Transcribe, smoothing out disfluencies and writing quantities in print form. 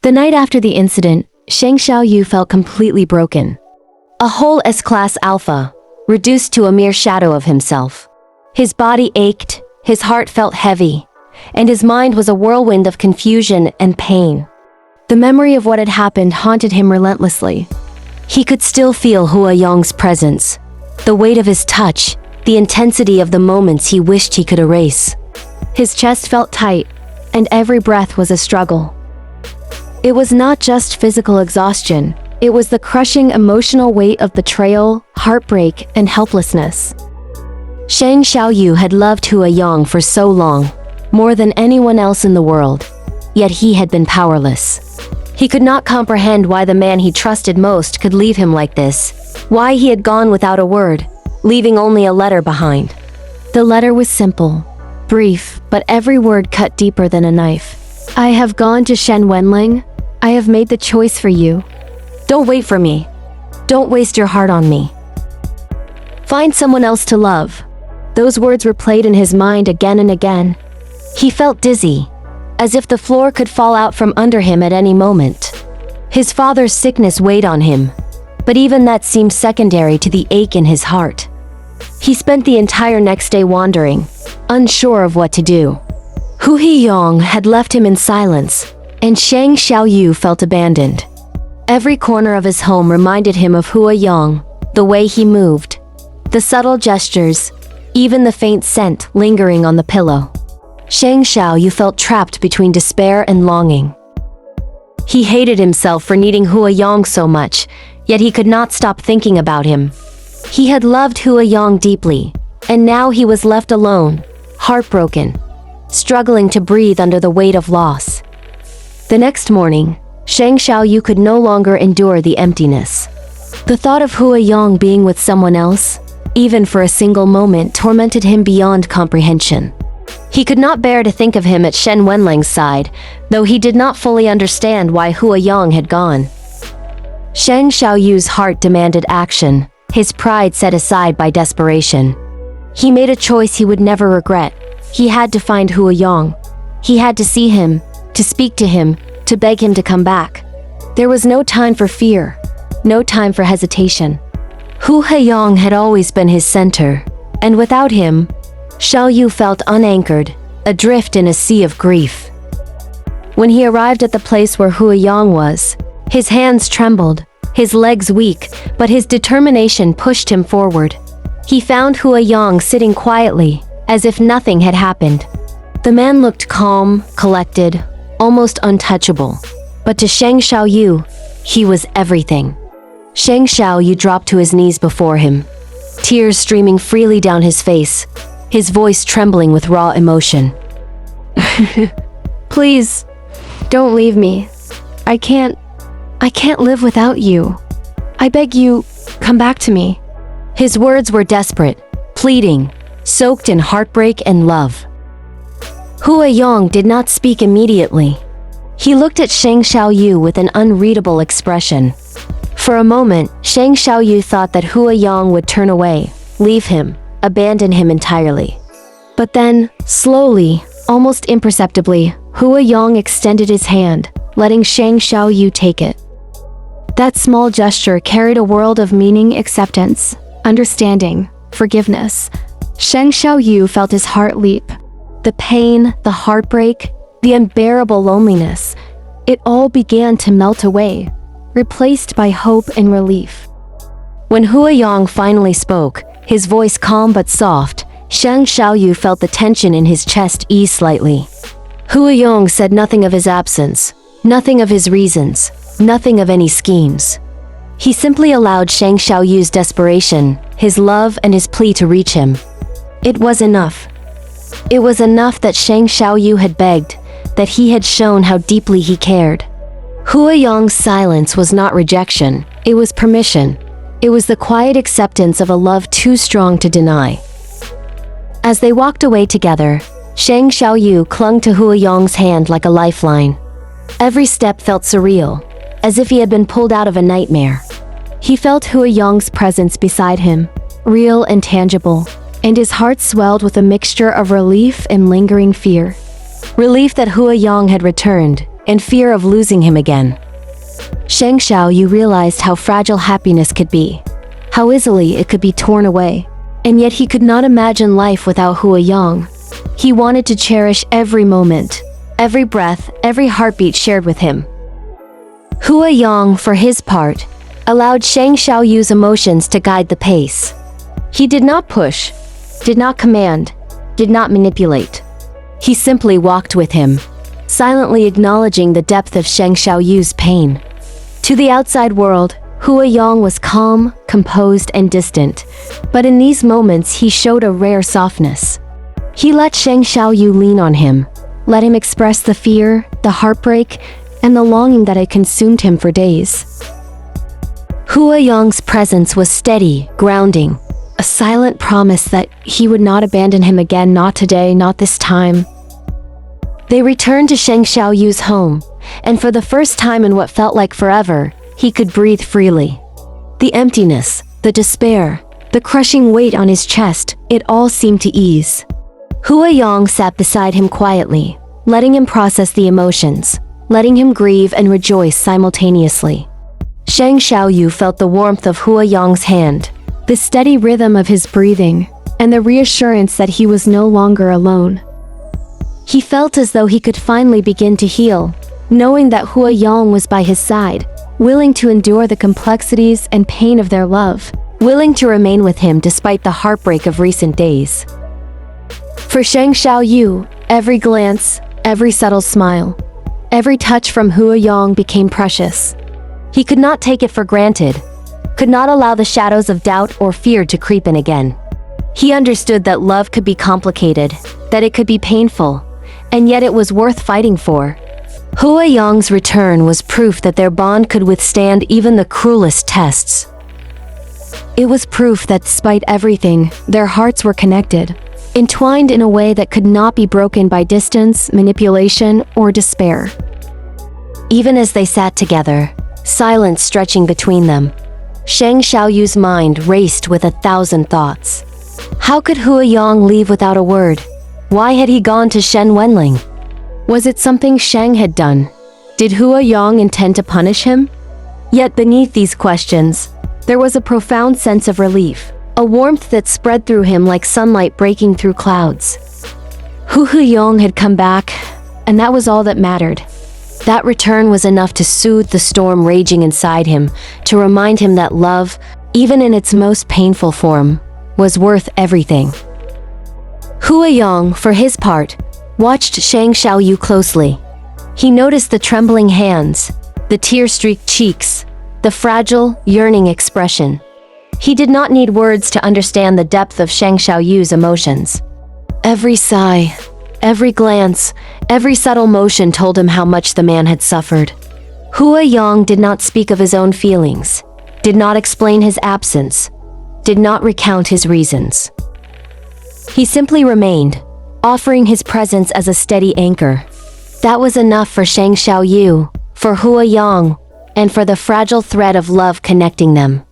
The night after the incident, Sheng Shao You felt completely broken. A whole S-class alpha, reduced to a mere shadow of himself. His body ached, his heart felt heavy, and his mind was a whirlwind of confusion and pain. The memory of what had happened haunted him relentlessly. He could still feel Hua Yong's presence, the weight of his touch, the intensity of the moments he wished he could erase. His chest felt tight, and every breath was a struggle. It was not just physical exhaustion, it was the crushing emotional weight of betrayal, heartbreak, and helplessness. Sheng Shao You had loved Hua Yong for so long, more than anyone else in the world, yet he had been powerless. He could not comprehend why the man he trusted most could leave him like this, why he had gone without a word, leaving only a letter behind. The letter was simple, brief, but every word cut deeper than a knife. I have gone to Shen Wenling. I have made the choice for you. Don't wait for me. Don't waste your heart on me. Find someone else to love. Those words replayed in his mind again and again. He felt dizzy, as if the floor could fall out from under him at any moment. His father's sickness weighed on him, but even that seemed secondary to the ache in his heart. He spent the entire next day wandering, unsure of what to do. Hua Yong had left him in silence, and Sheng Shao You felt abandoned. Every corner of his home reminded him of Hua Yong, the way he moved, the subtle gestures, even the faint scent lingering on the pillow. Sheng Shao You felt trapped between despair and longing. He hated himself for needing Hua Yong so much, yet he could not stop thinking about him. He had loved Hua Yong deeply, and now he was left alone, heartbroken, struggling to breathe under the weight of loss. The next morning, Sheng Shao You could no longer endure the emptiness. The thought of Hua Yong being with someone else, even for a single moment, tormented him beyond comprehension. He could not bear to think of him at Shen Wenling's side, though he did not fully understand why Hua Yong had gone. Sheng Shao Yu's heart demanded action, his pride set aside by desperation. He made a choice he would never regret. He had to find Hua Yong. He had to see him, to speak to him, to beg him to come back. There was no time for fear, no time for hesitation. Hua Yong had always been his center, and without him, Shao Yu felt unanchored, adrift in a sea of grief. When he arrived at the place where Hua Yong was, his hands trembled, his legs weak, but his determination pushed him forward. He found Hua Yong sitting quietly, as if nothing had happened. The man looked calm, collected, almost untouchable. But to Sheng Shao Yu, he was everything. Sheng Shao Yu dropped to his knees before him, tears streaming freely down his face, his voice trembling with raw emotion. Please, don't leave me. I can't live without you. I beg you, come back to me. His words were desperate, pleading, soaked in heartbreak and love. Hua Yong did not speak immediately. He looked at Sheng Shao Yu with an unreadable expression. For a moment, Sheng Shao Yu thought that Hua Yong would turn away, leave him, abandon him entirely. But then, slowly, almost imperceptibly, Hua Yong extended his hand, letting Sheng Shao Yu take it. That small gesture carried a world of meaning, acceptance, understanding, forgiveness. Sheng Shao Yu felt his heart leap. The pain, the heartbreak, the unbearable loneliness, it all began to melt away, replaced by hope and relief. When Hua Yong finally spoke, his voice calm but soft, Sheng Shao Yu felt the tension in his chest ease slightly. Hua Yong said nothing of his absence, nothing of his reasons, nothing of any schemes. He simply allowed Sheng Shao Yu's desperation, his love and his plea to reach him. It was enough. It was enough that Sheng Shao Yu had begged, that he had shown how deeply he cared. Hua Yong's silence was not rejection, it was permission. It was the quiet acceptance of a love too strong to deny. As they walked away together, Sheng Shao Yu clung to Hua Yong's hand like a lifeline. Every step felt surreal, as if he had been pulled out of a nightmare. He felt Hua Yong's presence beside him, real and tangible, and his heart swelled with a mixture of relief and lingering fear. Relief that Hua Yong had returned, and fear of losing him again. Sheng Shao You realized how fragile happiness could be, how easily it could be torn away, and yet he could not imagine life without Hua Yong. He wanted to cherish every moment, every breath, every heartbeat shared with him. Hua Yong, for his part, allowed Sheng Shao Yu's emotions to guide the pace. He did not push, did not command, did not manipulate. He simply walked with him, silently acknowledging the depth of Sheng Shao Yu's pain. To the outside world, Hua Yong was calm, composed, and distant, but in these moments he showed a rare softness. He let Sheng Shao Yu lean on him, let him express the fear, the heartbreak, and the longing that had consumed him for days. Hua Yong's presence was steady, grounding, a silent promise that he would not abandon him again, not today, not this time. They returned to Sheng Shao Yu's home, and for the first time in what felt like forever, he could breathe freely. The emptiness, the despair, the crushing weight on his chest, it all seemed to ease. Hua Yong sat beside him quietly, letting him process the emotions, letting him grieve and rejoice simultaneously. Sheng Shao Yu felt the warmth of Hua Yong's hand, the steady rhythm of his breathing, and the reassurance that he was no longer alone. He felt as though he could finally begin to heal, knowing that Hua Yong was by his side, willing to endure the complexities and pain of their love, willing to remain with him despite the heartbreak of recent days. For Sheng Shao Yu, every glance, every subtle smile, every touch from Hua Yong became precious. He could not take it for granted, could not allow the shadows of doubt or fear to creep in again. He understood that love could be complicated, that it could be painful, and yet it was worth fighting for. Hua Yong's return was proof that their bond could withstand even the cruelest tests. It was proof that despite everything, their hearts were connected, entwined in a way that could not be broken by distance, manipulation, or despair. Even as they sat together, silence stretching between them, Sheng Shao Yu's mind raced with 1,000 thoughts. How could Hua Yong leave without a word? Why had he gone to Shen Wenling? Was it something Sheng had done? Did Hua Yong intend to punish him? Yet beneath these questions, there was a profound sense of relief, a warmth that spread through him like sunlight breaking through clouds. Hua Yong had come back, and that was all that mattered. That return was enough to soothe the storm raging inside him, to remind him that love, even in its most painful form, was worth everything. Hua Yong, for his part, watched Sheng Shao Yu closely. He noticed the trembling hands, the tear-streaked cheeks, the fragile, yearning expression. He did not need words to understand the depth of Sheng Shao Yu's emotions. Every sigh, every glance, every subtle motion told him how much the man had suffered. Hua Yong did not speak of his own feelings, did not explain his absence, did not recount his reasons. He simply remained, offering his presence as a steady anchor. That was enough for Sheng Shao Yu, for Hua Yong, and for the fragile thread of love connecting them.